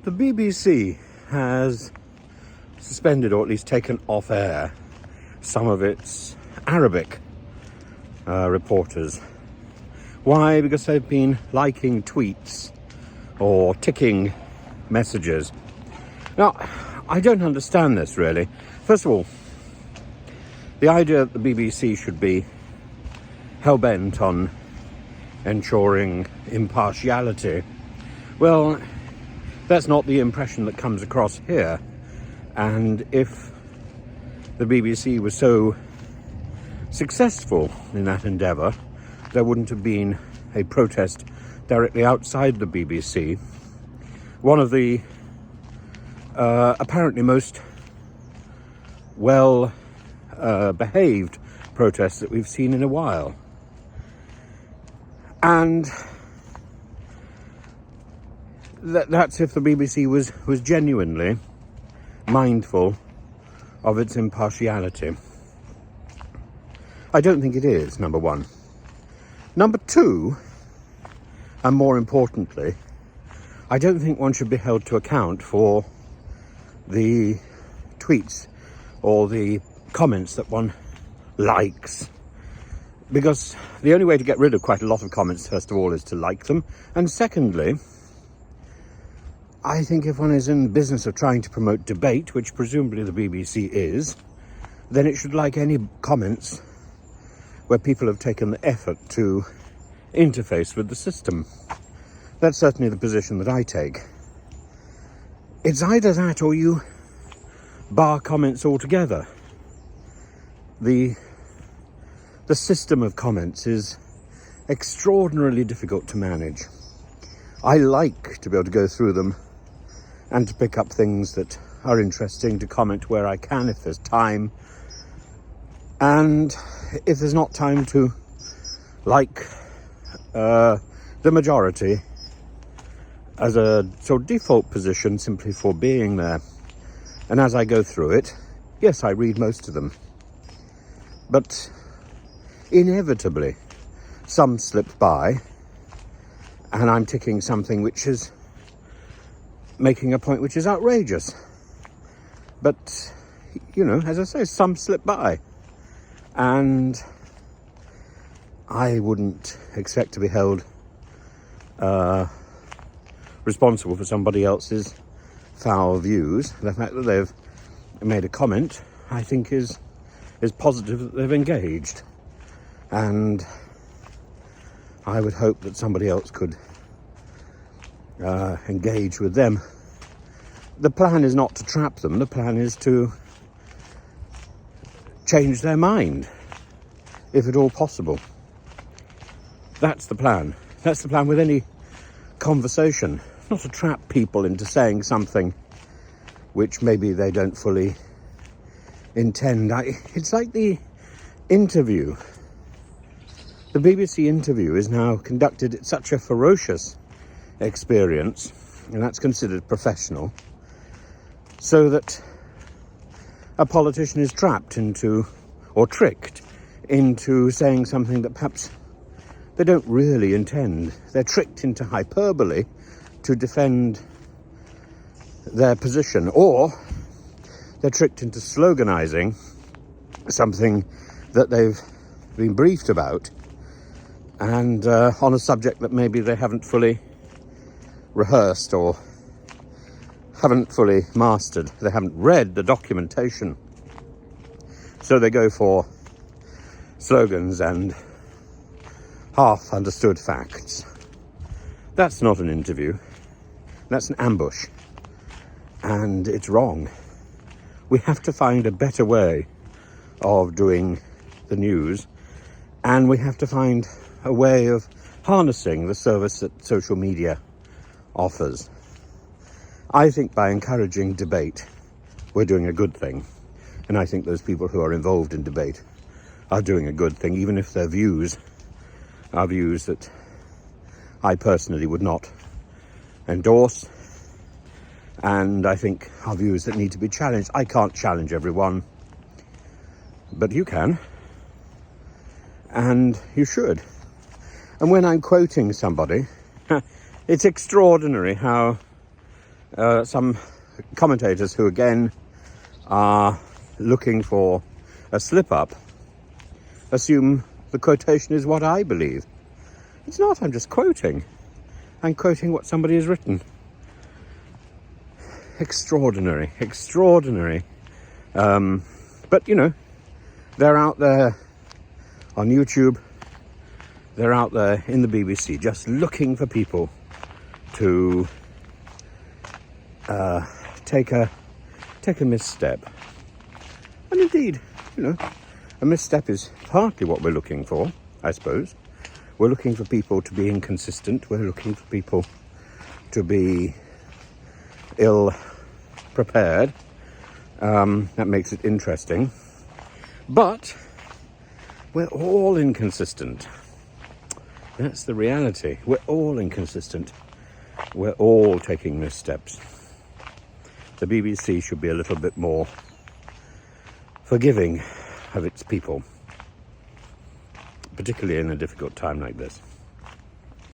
The BBC has suspended, or at least taken off air, some of its Arabic reporters. Why? Because they've been liking tweets or ticking messages. Now, I don't understand this really. First of all, the idea that the BBC should be hell-bent on ensuring impartiality, well, that's not the impression that comes across here. And if the BBC was so successful in that endeavour, there wouldn't have been a protest directly outside the BBC. One of the apparently most well behaved protests that we've seen in a while. And that's if the BBC was genuinely mindful of its impartiality. I don't think it is, number one. Number two, and more importantly, I don't think one should be held to account for the tweets or the comments that one likes. Because the only way to get rid of quite a lot of comments, first of all, is to like them. And secondly, I think if one is in the business of trying to promote debate, which presumably the BBC is, then it should like any comments where people have taken the effort to interface with the system. That's certainly the position that I take. It's either that or you bar comments altogether. The system of comments is extraordinarily difficult to manage. I like to be able to go through them and to pick up things that are interesting, to comment where I can if there's time. And if there's not time to like the majority as a sort of default position simply for being there. And as I go through it, yes, I read most of them. But inevitably, some slip by and I'm ticking something which is making a point which is outrageous. But, you know, as I say, some slip by. And I wouldn't expect to be held responsible for somebody else's foul views. The fact that they've made a comment, I think, is positive that they've engaged. And I would hope that somebody else could engage with them. The plan is not to trap them. The plan is to change their mind, if at all possible. That's the plan. That's the plan with any conversation. Not to trap people into saying something which maybe they don't fully intend. It's like the interview. The BBC interview is now conducted at such a ferocious experience, and that's considered professional, so that a politician is trapped into, or tricked into, saying something that perhaps they don't really intend. They're tricked into hyperbole to defend their position, or they're tricked into sloganizing something that they've been briefed about, and on a subject that maybe they haven't fully rehearsed or haven't fully mastered. They haven't read the documentation. So they go for slogans and half understood facts. That's not an interview. That's an ambush. And it's wrong. We have to find a better way of doing the news, and we have to find a way of harnessing the service that social media offers. I think by encouraging debate, we're doing a good thing. And I think those people who are involved in debate are doing a good thing, even if their views are views that I personally would not endorse. And I think are views that need to be challenged. I can't challenge everyone, but you can. And you should. And when I'm quoting somebody, it's extraordinary how some commentators who again are looking for a slip-up assume the quotation is what I believe. It's not, I'm just quoting. I'm quoting what somebody has written. Extraordinary. But, you know, they're out there on YouTube, they're out there in the BBC just looking for people to take a misstep. And indeed, you know, a misstep is partly what we're looking for, I suppose. We're looking for people to be inconsistent. We're looking for people to be ill-prepared. That makes it interesting. But we're all inconsistent. That's the reality. We're all inconsistent. We're all taking missteps. The BBC should be a little bit more forgiving of its people, particularly in a difficult time like this.